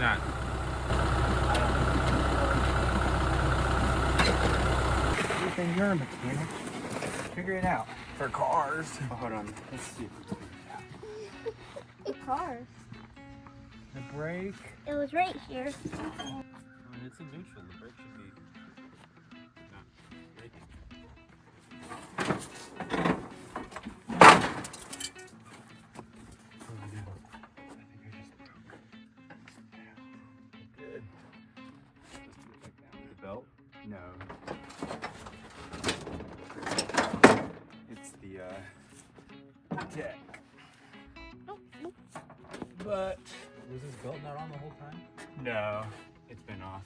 Look at that. You think you're a mechanic? Figure it out. For cars. Oh, hold on. Let's see if we can figure it out. The cars. The brake. It was right here. It's a neutral. The brake should be not braking. Oh no. I think I just broke. Good. The belt? No. It's the deck. But Was this belt not on the whole time? no, it's been off.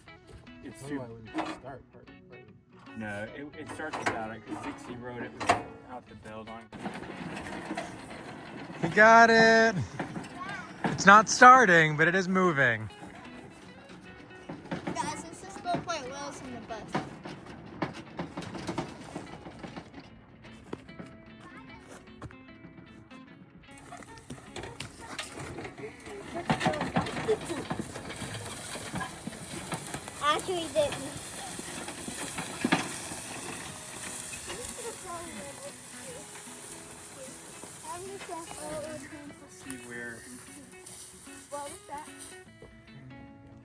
It's Why super. wouldn't it start? No, it starts without it because Dixie rode it without the belt on. We got it. It's not starting, but it is moving. Guys, this is 4.0 wheels in the bus. Actually, didn't. See where. What was that?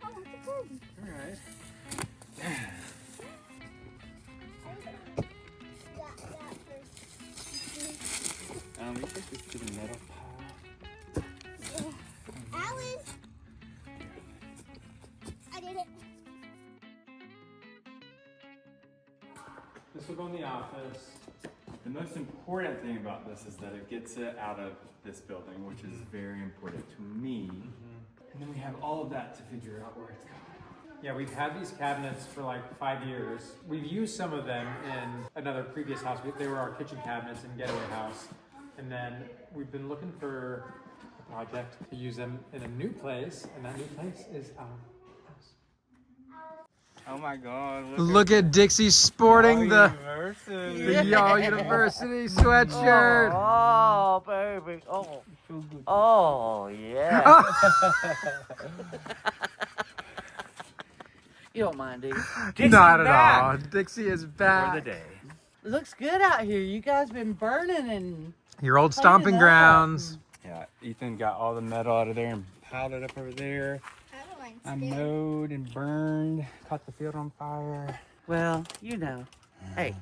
Oh, it's a garden. All right. We take this to the metal pile. Alan! I did it. This will go in the office. The most important thing about this is that it gets it out of this building, which is very important to me. And then we have all of that to figure out where it's going. Yeah, we've had these cabinets for like 5 years. We've used some of them in another previous house. They were our kitchen cabinets in Getaway House. And then we've been looking for a project to use them in a new place. And that new place is our house. Oh my God. Look at Dixie sporting the University. Y'all University sweatshirt. Oh, baby. Oh. Oh, yeah. You don't mind, do you? Dixie's Not at back all. Dixie is For back. the day. It looks good out here. You guys been burning and Your old stomping up. grounds. Yeah, Ethan got all the metal out of there and piled it up over there. I mowed and burned, caught the field on fire. well, you know. Hey.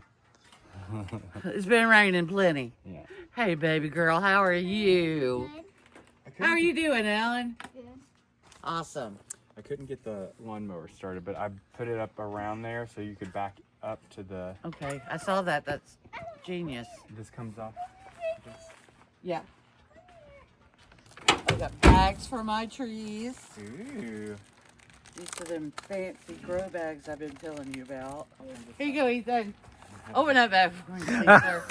It's been raining plenty. Yeah. Hey, baby girl, how are you? How are you doing, Ellen? Good. Awesome. I couldn't get the lawnmower started, but I put it up around there so you could back up to the. Okay, I saw that. That's genius. This comes off. This. Yeah. I got bags for my trees. Ooh. These are them fancy grow bags I've been telling you about. Here you go, Ethan. Open that bag for me, please, sir.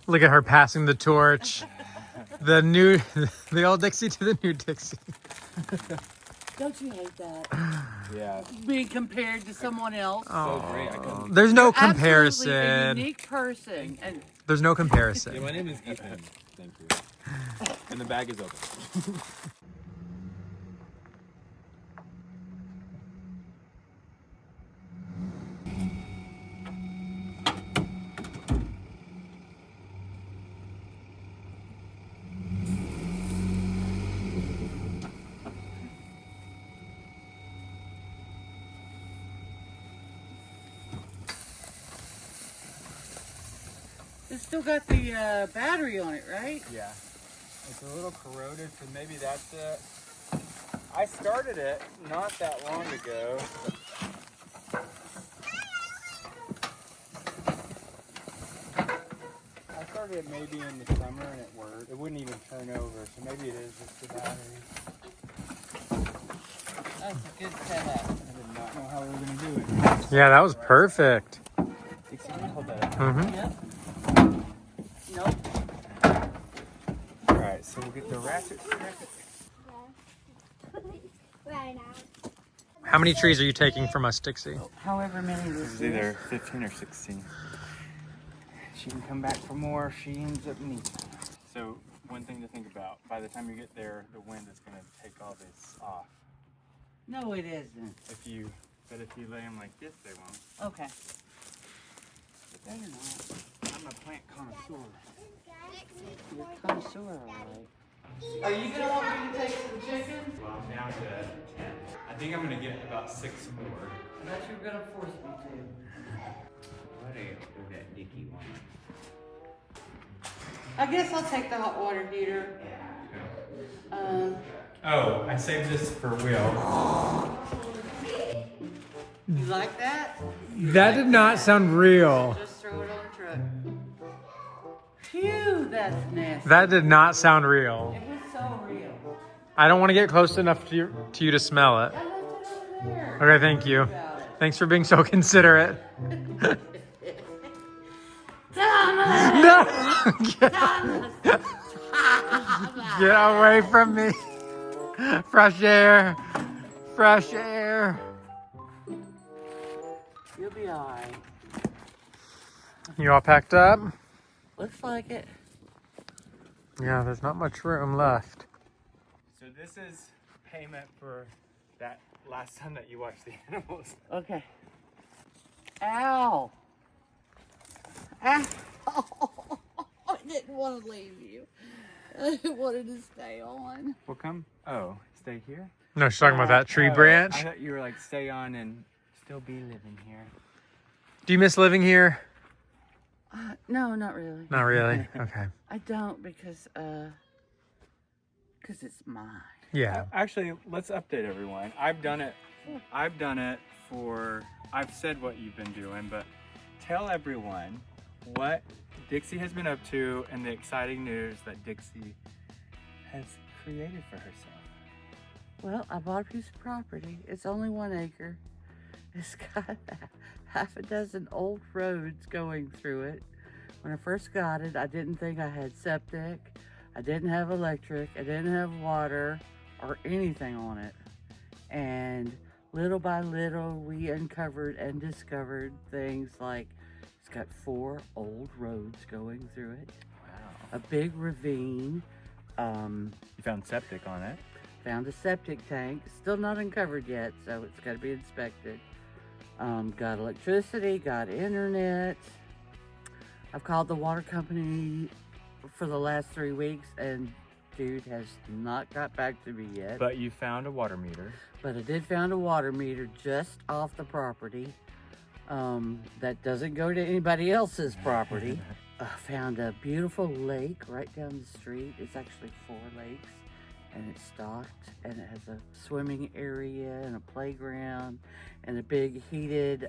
Look at her passing the torch. The old Dixie to the new Dixie. Don't you hate that? Yeah. Being compared to someone else. So great. I couldn't. There's no Absolutely a comparison. unique person. And There's no comparison. my name is Ethan. Thank you. And the bag is open. it's still got the battery on it, right? Yeah. It's a little corroded, so maybe that's it. I started it not that long ago. I started it maybe in the summer and it worked. It wouldn't even turn over, so maybe it is just the battery. That's a good setup. I did not know how we were going to do it. Yeah, that was perfect. Dixie, can you hold that up? Mm-hmm. Yep. Nope. Alright, so we'll get the ratchet strap. Right now. How many trees are you taking from us, Dixie? However many This this is is. either 15 or 16. She can come back for more if she ends up needing. So one thing to think about, if by the time you get there, the wind is gonna take all this off. No, it isn't. If you lay them like this, they won't. Okay. But better not. I'm a plant connoisseur. You're a connoisseur, all right. Are you gonna want me to take some chicken? Well, I'm down to 10. I think I'm gonna get about 6 more. I thought you were gonna force me to. What else does that Dickie want? I guess I'll take the hot water heater. Oh, I saved this for Will. You like that? That did not sound real. Just throw it on the truck. Phew, that's nasty. That did not sound real. It was so real. I don't want to get close enough to you to smell it. I left it over there. Okay, thank you. About it. Thanks for being so considerate. Thomas! No! Thomas! Get away from me. Fresh air. Fresh air. You'll be alright. You all packed up? Looks like it. Yeah, there's not much room left. So this is payment for that last time that you watched the animals. Okay. Ow! Ow! I didn't want to leave you. I wanted to stay on. Well, come. Oh, stay here? No, she's talking about that tree Oh, branch. I thought you were like, stay on and still be living here. Do you miss living here? No, not really. Not really. Okay. I don't because it's mine. Yeah. Actually, let's update everyone. I've done it for, I've said what you've been doing, but tell everyone what Dixie has been up to and the exciting news that Dixie has created for herself. Well, I bought a piece of property. It's only 1 acre. It's got half a dozen old roads going through it. When I first got it, I didn't think I had septic. I didn't have electric. I didn't have water or anything on it. And little by little, we uncovered and discovered things like it's got 4 old roads going through it. Wow. A big ravine. You found septic on it? Found a septic tank. Still not uncovered yet, so it's got to be inspected. Got electricity, got internet. I've called the water company for the last 3 weeks, and dude has not got back to me yet. But you found a water meter. But I did find a water meter just off the property. That doesn't go to anybody else's property. I found a beautiful lake right down the street. It's actually 4 lakes, and it's stocked, and it has a swimming area and a playground and a big heated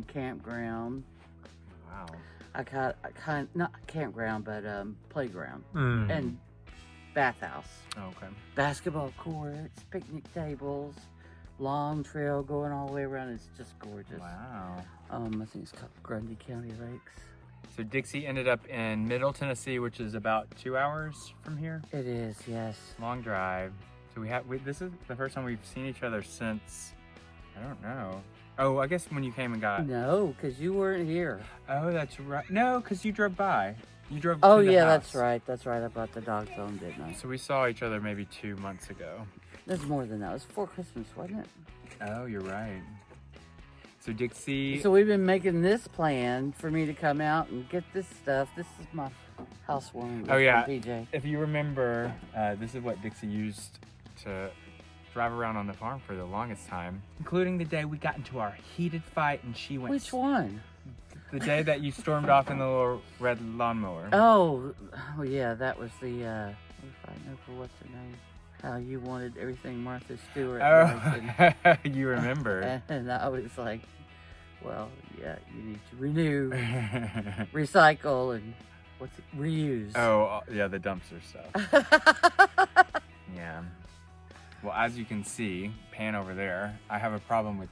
campground. Wow. Not campground, but playground Mm. and bathhouse. Oh, okay. Basketball courts, picnic tables, long trail going all the way around. It's just gorgeous. Wow. I think it's called Grundy County Lakes. So Dixie ended up in Middle Tennessee, which is about 2 hours from here. It is, yes. Long drive. So this is the first time we've seen each other since, I don't know. Oh, I guess when you came and got. No, because you weren't here. Oh, that's right. No, because you drove by. You drove. Oh, to the yeah, house. that's right. That's right. I brought the dogs home, didn't I? So we saw each other maybe 2 months ago. That's more than that. It was before Christmas, wasn't it? Oh, you're right. So Dixie. So we've been making this plan for me to come out and get this stuff. This is my housewarming gift Oh, yeah. from PJ. If you remember, this is what Dixie used to drive around on the farm for the longest time, including the day we got into our heated fight and she went. Which one? The day that you stormed off in the little red lawnmower. Oh, yeah, that was the, what if I know for what's her name? How you wanted everything Martha Stewart. like, Oh, you remember. and I was like, well, yeah, you need to renew, recycle, and reuse. Oh, yeah, the dumpster stuff. Yeah. Well, as you can see, pan over there, I have a problem with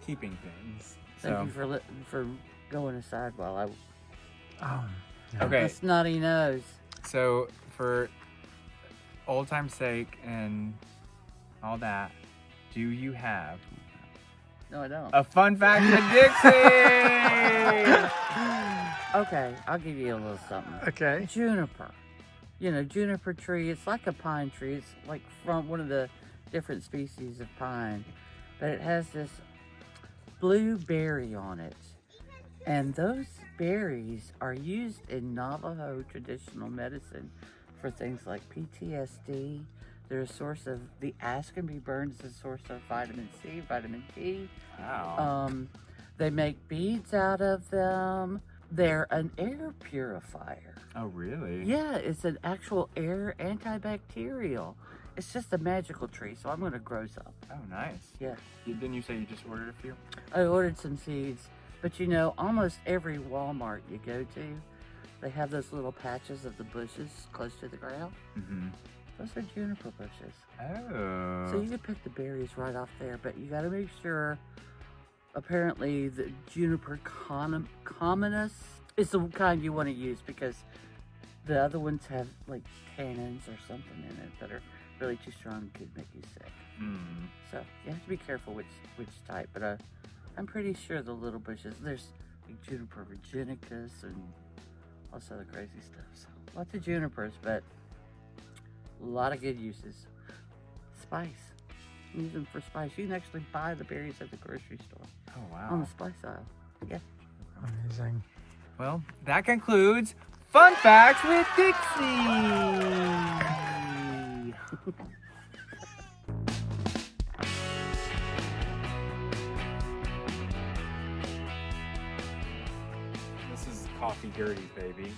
keeping things. Thank you for going aside while I. Oh. Okay. The snotty nose. So for old time's sake and all that, do you have No, I don't. a fun fact of Dixie? Okay, I'll give you a little something. Okay. Juniper. you know, juniper tree. It's like a pine tree. It's like from one of the different species of pine, but it has this blue berry on it. And those berries are used in Navajo traditional medicine for things like PTSD. They're a source of, the ash can be burned as a source of vitamin C, vitamin D. Wow. They make beads out of them. They're an air purifier. Oh, really? Yeah, it's an actual air antibacterial. It's just a magical tree, so I'm gonna grow some. Oh, nice. Yeah. Didn't you say you just ordered a few? I ordered some seeds, but you know, almost every Walmart you go to, they have those little patches of the bushes close to the ground. Mm-hmm. Those are juniper bushes. Oh. So you can pick the berries right off there, but you gotta make sure, apparently the Juniper communis is the kind you wanna use because the other ones have like tannins or something in it that are really too strong and could make you sick. Mm. So you have to be careful which type, but I'm pretty sure the little bushes, there's like Juniper virginicus and all this other crazy stuff. So lots of junipers, but a lot of good uses. Spice. Use them for spice. You can actually buy the berries at the grocery store Oh, wow. on the spice aisle. Yeah. Amazing. Well, that concludes Fun Facts with Dixie. This is Coffee Dirty, baby.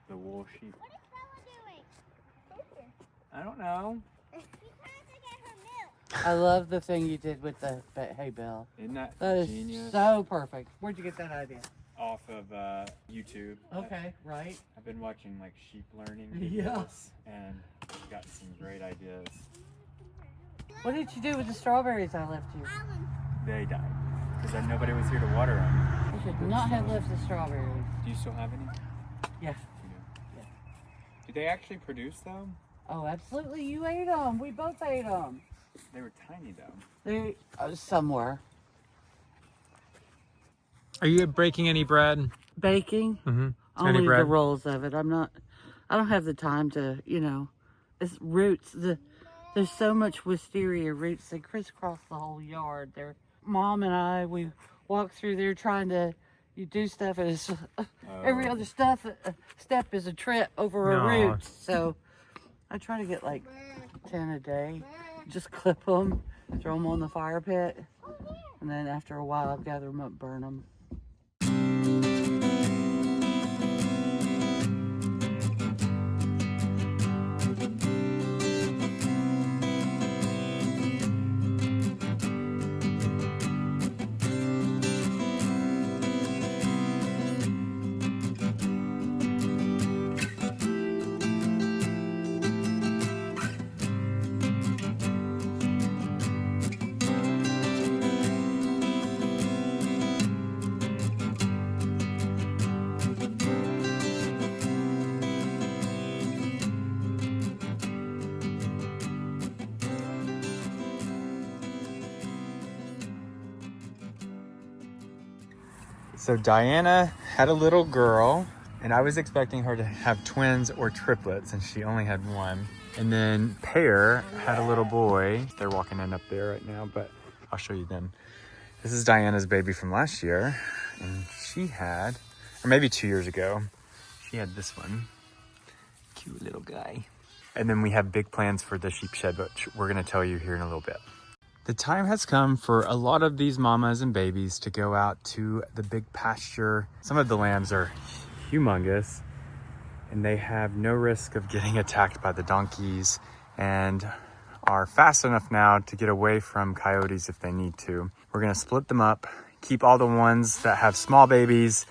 The wool sheep. What is Bella doing? I don't know. She's trying to get her milk. I love the thing you did with the hay bale. Isn't that That is genius? so perfect. Where'd you get that idea? Off of YouTube. Okay, right. I've been watching like sheep learning Yeah. videos and got some great ideas. What did you do with the strawberries I left you? Alan. They died because nobody was here to water them. You should not have left the strawberries. Do you still have any? Yeah. You do. Yeah. Do they actually produce them? Oh, absolutely. You ate them. We both ate them. They were tiny though. They somewhere. Are you breaking any bread? Baking. Mm-hmm. Only Any bread? the rolls of it. I don't have the time to, you know, it's roots. There's so much wisteria roots. They crisscross the whole yard. Mom and I, we walk through there trying to, you do stuff and it's, every other step is a trip over a No. root. So I try to get like 10 a day. Just clip them, throw them on the fire pit. And then after a while, I'll gather them up, burn them. So Diana had a little girl, and I was expecting her to have twins or triplets, and she only had one. And then Pear had a little boy. They're walking in up there right now, but I'll show you them. This is Diana's baby from last year, and she had, or maybe 2 years ago, she had this one. Cute little guy. And then we have big plans for the sheep shed, which we're gonna tell you here in a little bit. The time has come for a lot of these mamas and babies to go out to the big pasture. Some of the lambs are humongous and they have no risk of getting attacked by the donkeys and are fast enough now to get away from coyotes if they need to. We're gonna split them up, keep all the ones that have small babies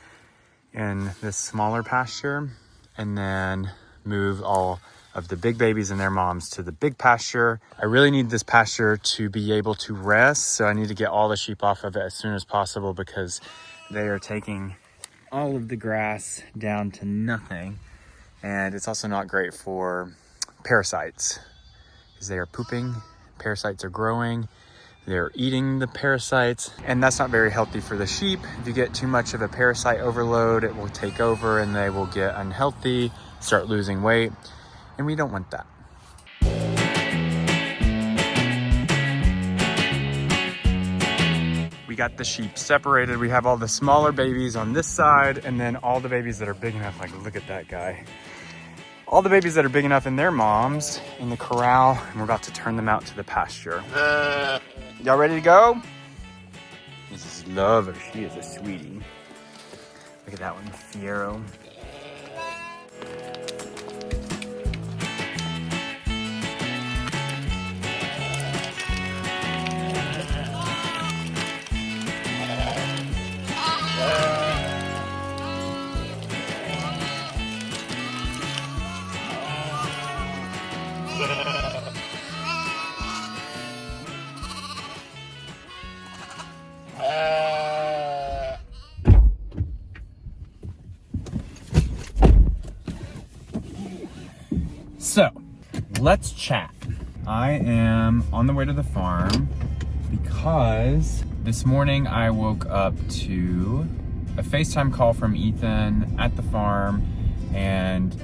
in this smaller pasture, and then move all of the big babies and their moms to the big pasture. I really need this pasture to be able to rest, so I need to get all the sheep off of it as soon as possible because they are taking all of the grass down to nothing. And it's also not great for parasites because they are pooping, parasites are growing, they're eating the parasites, and that's not very healthy for the sheep. If you get too much of a parasite overload, it will take over and they will get unhealthy start losing weight, and we don't want that. We got the sheep separated. We have all the smaller babies on this side, and then all the babies that are big enough, like look at that guy. All the babies that are big enough in their moms in the corral, and we're about to turn them out to the pasture. Y'all ready to go? This is Lover, she is a sweetie. Look at that one, Fiero. So, let's chat. I am on the way to the farm because this morning I woke up to a FaceTime call from Ethan at the farm, and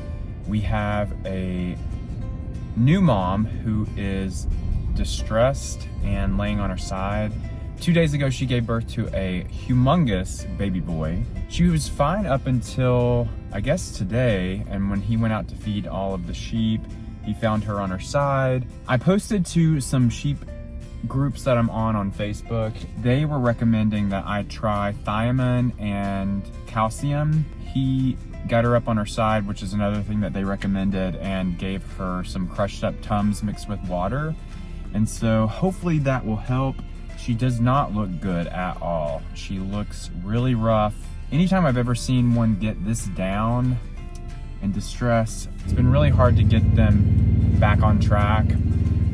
we have a new mom who is distressed and laying on her side. 2 days ago, she gave birth to a humongous baby boy. She was fine up until, I guess, today, and when he went out to feed all of the sheep, he found her on her side. I posted to some sheep groups that I'm on Facebook. They were recommending that I try thiamine and calcium. He got her up on her side, which is another thing that they recommended, and gave her some crushed up Tums mixed with water. And so hopefully that will help. She does not look good at all. She looks really rough. Anytime I've ever seen one get this down in distress, it's been really hard to get them back on track.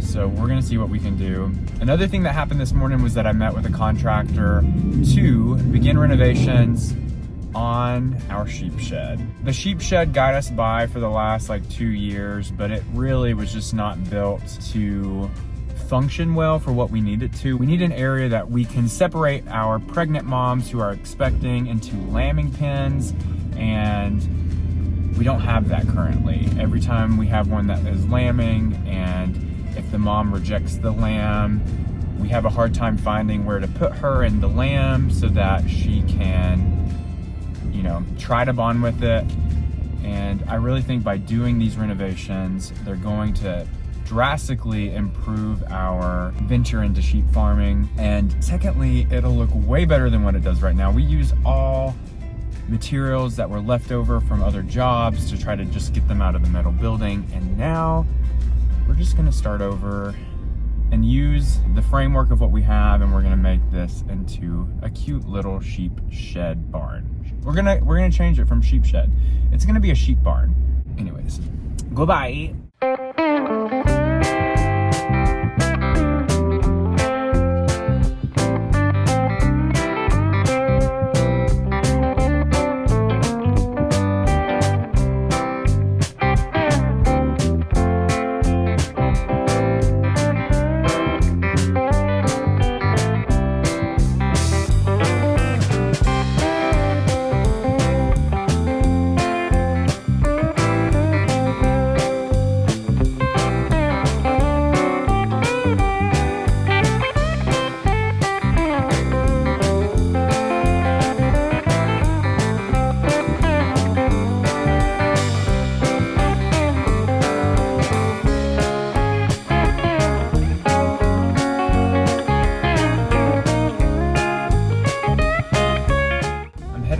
So we're gonna see what we can do. Another thing that happened this morning was that I met with a contractor to begin renovations on our sheep shed. The sheep shed got us by for the last like 2 years, but it really was just not built to function well for what we need it to. We need an area that we can separate our pregnant moms who are expecting into lambing pens, and we don't have that currently. Every time we have one that is lambing, and if the mom rejects the lamb, we have a hard time finding where to put her and the lamb so that she can, you know, try to bond with it. And I really think by doing these renovations, they're going to drastically improve our venture into sheep farming. And secondly, it'll look way better than what it does right now. We use all materials that were left over from other jobs to try to just get them out of the metal building. And now we're just gonna start over and use the framework of what we have, and we're gonna make this into a cute little sheep shed barn. We're gonna change it from sheep shed. It's gonna be a sheep barn. Anyways, goodbye.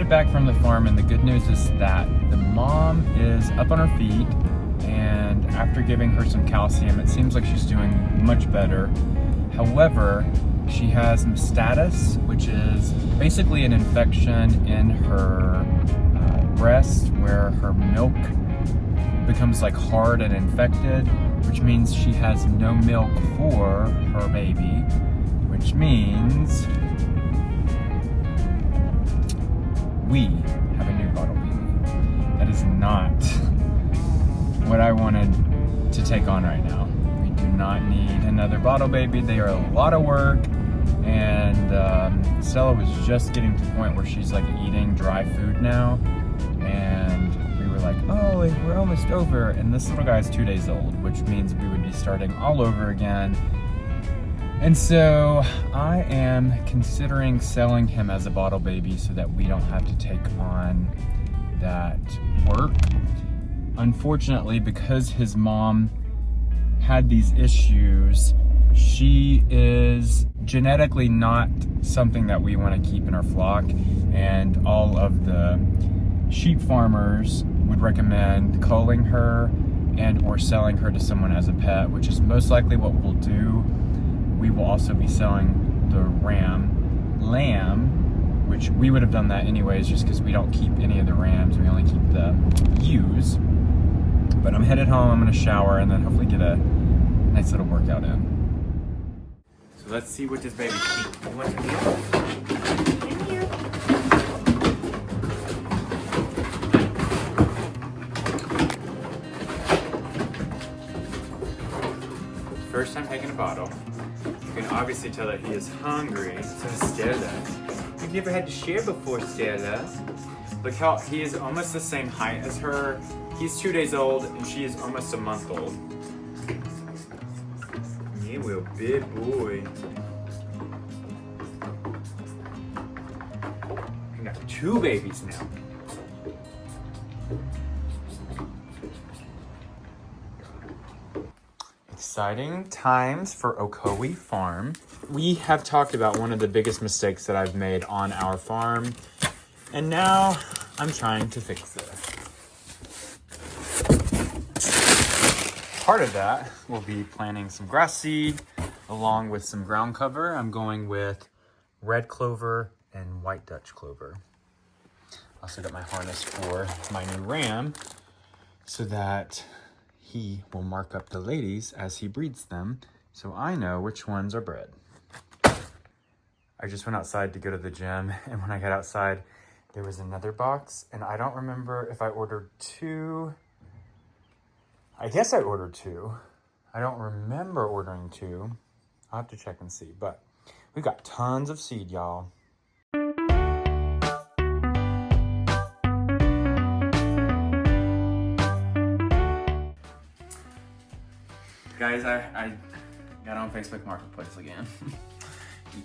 Back from the farm, and the good news is that the mom is up on her feet, and after giving her some calcium, it seems like she's doing much better. However, she has mastitis, which is basically an infection in her breast where her milk becomes like hard and infected, which means she has no milk for her baby, which means we have a new bottle baby. That is not what I wanted to take on right now. We do not need another bottle baby. They are a lot of work, and Stella was just getting to the point where she's like eating dry food now, and we were like, like, oh, we're almost over. And this little guy's 2 days old, which means we would be starting all over again. And so I am considering selling him as a bottle baby so that we don't have to take on that work. Unfortunately, because his mom had these issues, she is genetically not something that we want to keep in our flock, and all of the sheep farmers would recommend culling her and or selling her to someone as a pet, which is most likely what we'll do. We will also be selling the lamb, which we would have done that anyways just because we don't keep any of the rams, we only keep the ewes. But I'm headed home, I'm gonna shower and then hopefully get a nice little workout in. So let's see what this baby eats. You want some meal? In here. First time taking a bottle. You can obviously tell that he is hungry. So is Stella. You've never had to share before, Stella. Look how he is almost the same height as her. He's 2 days old and she is almost a month old. Yeah, well, big boy. We got 2 babies now. Exciting times for Ocoee Farm. We have talked about one of the biggest mistakes that I've made on our farm, and now I'm trying to fix this. Part of that will be planting some grass seed along with some ground cover. I'm going with red clover and white Dutch clover. Also got my harness for my new ram so that he will mark up the ladies as he breeds them, so I know which ones are bred. I just went outside to go to the gym, and when I got outside, there was another box, and I don't remember if I ordered 2. I guess I ordered 2. I don't remember ordering 2. I'll have to check and see, but we got tons of seed, y'all. Guys, I got on Facebook Marketplace again.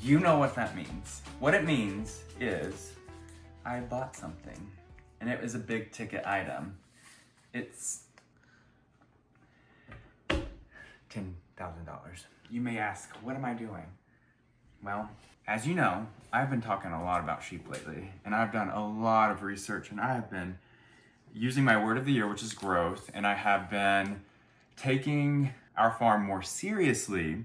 You know what that means. What it means is I bought something and it was a big ticket item. It's $10,000. You may ask, what am I doing? Well, as you know, I've been talking a lot about sheep lately, and I've done a lot of research, and I have been using my word of the year, which is growth, and I have been taking our farm more seriously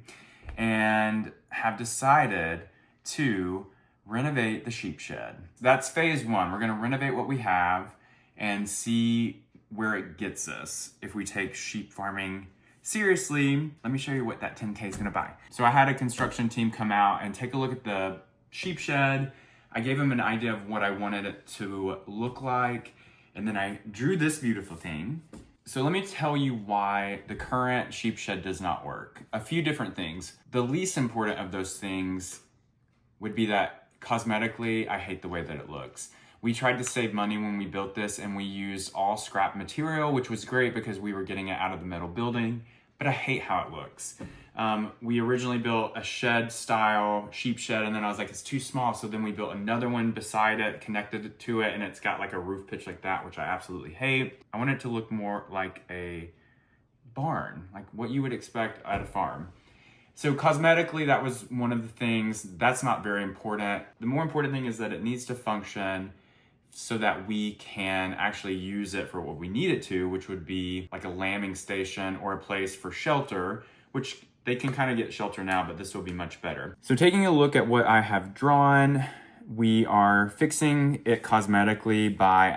and have decided to renovate the sheep shed. That's phase 1. We're gonna renovate what we have and see where it gets us if we take sheep farming seriously. Let me show you what that 10K is gonna buy. So I had a construction team come out and take a look at the sheep shed. I gave them an idea of what I wanted it to look like, and then I drew this beautiful thing. So let me tell you why the current sheep shed does not work. A few different things. The least important of those things would be that cosmetically, I hate the way that it looks. We tried to save money when we built this, and we used all scrap material, which was great because we were getting it out of the metal building, but I hate how it looks. We originally built a shed style sheep shed, and then I was like, it's too small. So then we built another one beside it, connected to it, and it's got like a roof pitch like that, which I absolutely hate. I want it to look more like a barn, like what you would expect at a farm. So cosmetically, that was one of the things. That's not very important. The more important thing is that it needs to function so that we can actually use it for what we need it to, which would be like a lambing station or a place for shelter, which they can kind of get shelter now, but this will be much better. So taking a look at what I have drawn, we are fixing it cosmetically by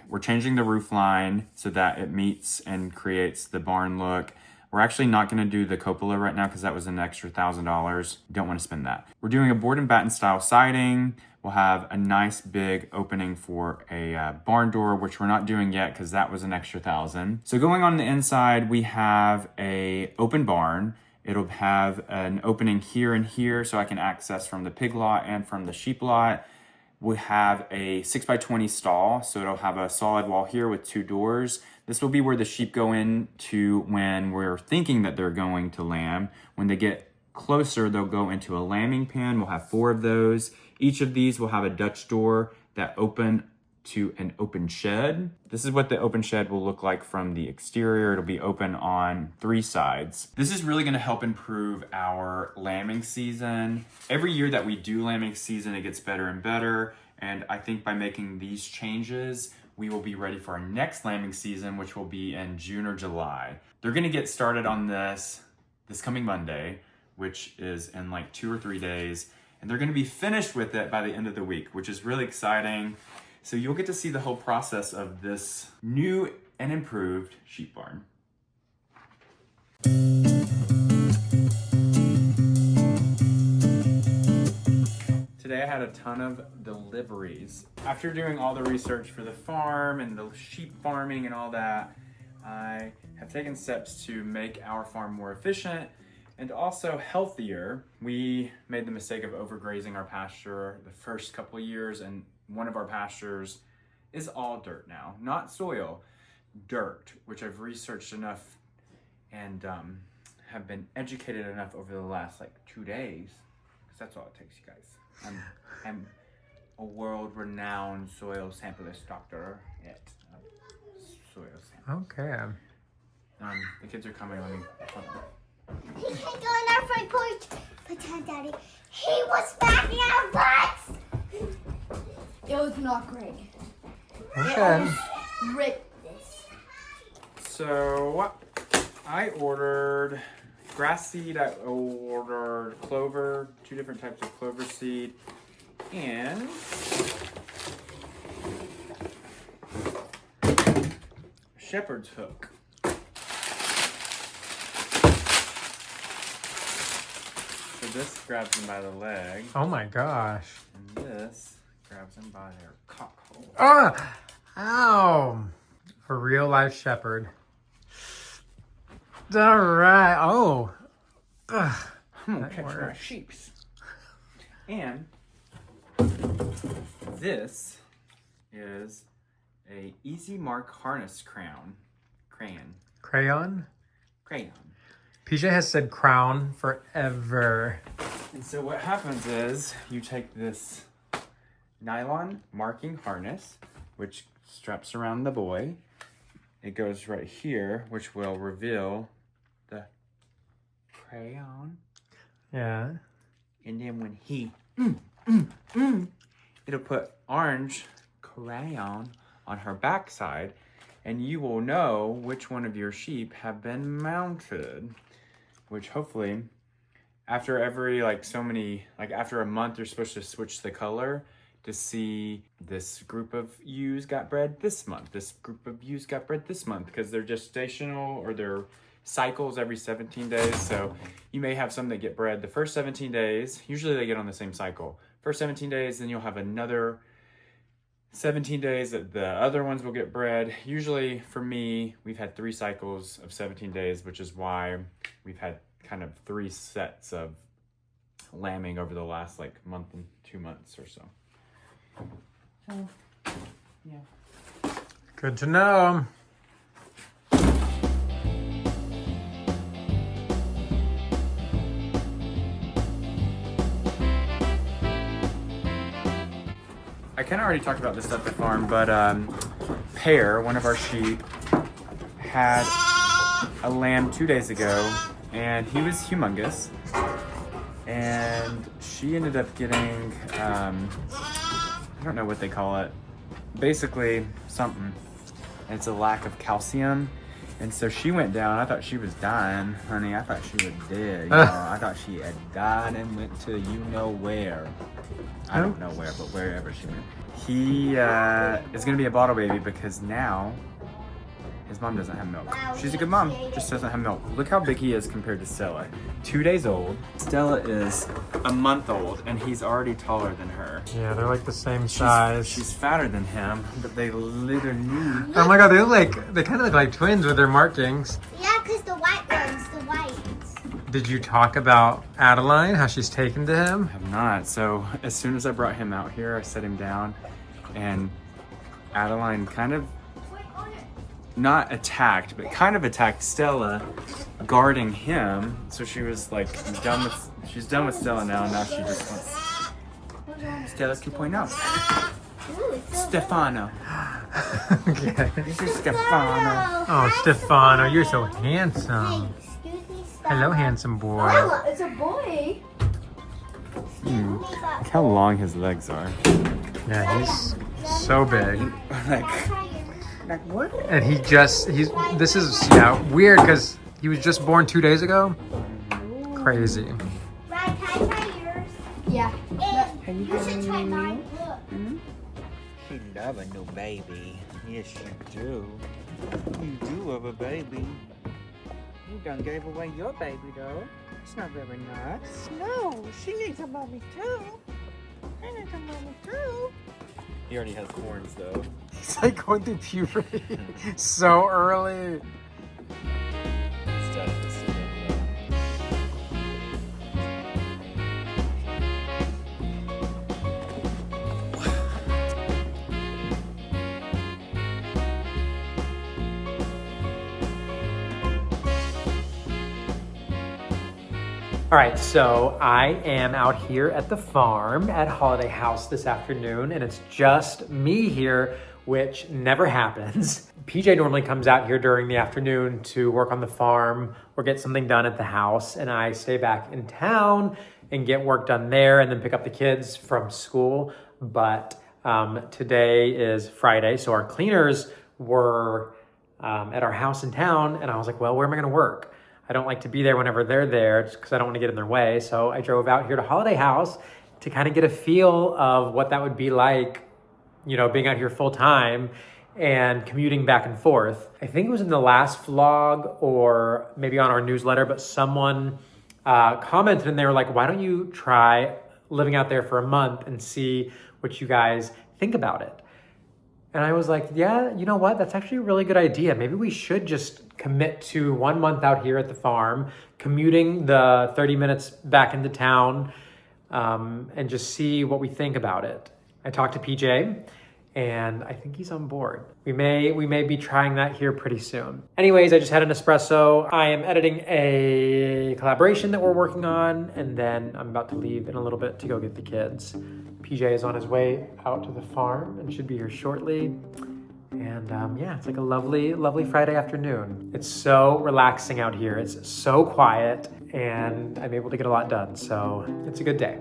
we're changing the roof line so that it meets and creates the barn look. We're actually not gonna do the cupola right now because that was an extra $1,000. Don't wanna spend that. We're doing a board and batten style siding. We'll have a nice big opening for a barn door, which we're not doing yet because that was an extra $1,000. So going on the inside, we have a open barn. It'll have an opening here and here so I can access from the pig lot and from the sheep lot. we have a 6x20 stall, so it'll have a solid wall here with 2 doors. This will be where the sheep go into when we're thinking that they're going to lamb. When they get closer, they'll go into a lambing pen. We'll have 4 of those. Each of these will have a Dutch door that open to an open shed. This is what the open shed will look like from the exterior. It'll be open on 3 sides. This is really gonna help improve our lambing season. Every year that we do lambing season, it gets better and better. And I think by making these changes, we will be ready for our next lambing season, which will be in June or July. They're gonna get started on this coming Monday, which is in like 2 or 3 days. And they're gonna be finished with it by the end of the week, which is really exciting. So you'll get to see the whole process of this new and improved sheep barn. Today I had a ton of deliveries. After doing all the research for the farm and the sheep farming and all that, I have taken steps to make our farm more efficient and also healthier. We made the mistake of overgrazing our pasture the first couple of years, and one of our pastures is all dirt now. Not soil, dirt, which I've researched enough and have been educated enough over the last like 2 days, because that's all it takes, you guys. I'm a world-renowned soil samplist doctor at soil samples. Okay. The kids are coming. Let me. Hold on. He can't go in our front porch. Pretend, Daddy. He was smacking our butts. It was not great. Okay. Rip this. So I ordered grass seed. I ordered clover, 2 different types of clover seed, and shepherd's hook. So this grabs them by the leg, Oh my gosh. and this grabs them by their cock hole. Ah! Ow! A real life shepherd. All right. Oh. Ugh. I'm gonna That catch my works. sheeps. And this is a Easy Mark harness crayon. Crayon? Crayon. PJ has said crown forever. And so what happens is you take this nylon marking harness, which straps around the boy. It goes right here, which will reveal the crayon. Yeah. And then when he, it'll put orange crayon on her backside, and you will know which one of your sheep have been mounted, which hopefully after every after a month, you're supposed to switch the color to see this group of ewes got bred this month, this group of ewes got bred this month, because they're gestational or they're cycles every 17 days. So you may have some that get bred the first 17 days. Usually they get on the same cycle. First 17 days, then you'll have another 17 days that the other ones will get bred. Usually for me, we've had 3 cycles of 17 days, which is why we've had kind of 3 sets of lambing over the last month and 2 months or so. So, yeah. Good to know. I kind of already talked about this at the farm, but Pear, one of our sheep, had a lamb 2 days ago, and he was humongous. And she ended up getting, I don't know what they call it, basically something. And it's a lack of calcium. And so she went down. I thought she was dying, honey. I thought she was dead. You know? I thought she had died and went to you know where. I don't know where, but wherever she went. He is going to be a bottle baby because now his mom doesn't have milk. She's a good mom, just doesn't have milk. Look how big he is compared to Stella. 2 days old. Stella is a month old, and he's already taller than her. Yeah, they're like the same size. She's fatter than him, but they literally... Oh my god, they kind of look like twins with their markings. Yeah, because the white ones, the whites. Did you talk about Adeline, how she's taken to him? I have not. So as soon as I brought him out here, I set him down, and Adeline kind of not attacked, but kind of attacked Stella, guarding him. So she was like she's done with Stella now, and now she just wants Stella 2.0. Stefano. Okay. This is Stefano. Oh, Stefano, you're so handsome. Excuse me, stop. Hello, handsome boy. It's a boy. Look how long his legs are. Yeah, he's so big. Like what? And this is weird because he was just born 2 days ago. Crazy. Right, can I try yours? Yeah. And you should try mine. Look. She love a new baby. Yes, you do. You do love a baby. You done gave away your baby, though. It's not very nice. No, she needs a mommy, too. She needs a mommy, too. He already has horns though. He's like going through puberty so early. All right, so I am out here at the farm at Holiday House this afternoon, and it's just me here, which never happens. PJ normally comes out here during the afternoon to work on the farm or get something done at the house, and I stay back in town and get work done there and then pick up the kids from school. But today is Friday, so our cleaners were at our house in town, and I was like, well, where am I gonna work? I don't like to be there whenever they're there just because I don't want to get in their way. So I drove out here to Holiday House to kind of get a feel of what that would be like, you know, being out here full time and commuting back and forth. I think it was in the last vlog or maybe on our newsletter, but someone commented and they were like, why don't you try living out there for a month and see what you guys think about it? And I was like, yeah, you know what? That's actually a really good idea. Maybe we should just commit to 1 month out here at the farm, commuting the 30 minutes back into town, and just see what we think about it. I talked to PJ, and I think he's on board. We may be trying that here pretty soon. Anyways, I just had an espresso. I am editing a collaboration that we're working on, and then I'm about to leave in a little bit to go get the kids. PJ is on his way out to the farm and should be here shortly. And yeah, it's like a lovely, lovely Friday afternoon. It's so relaxing out here. It's so quiet and I'm able to get a lot done. So it's a good day.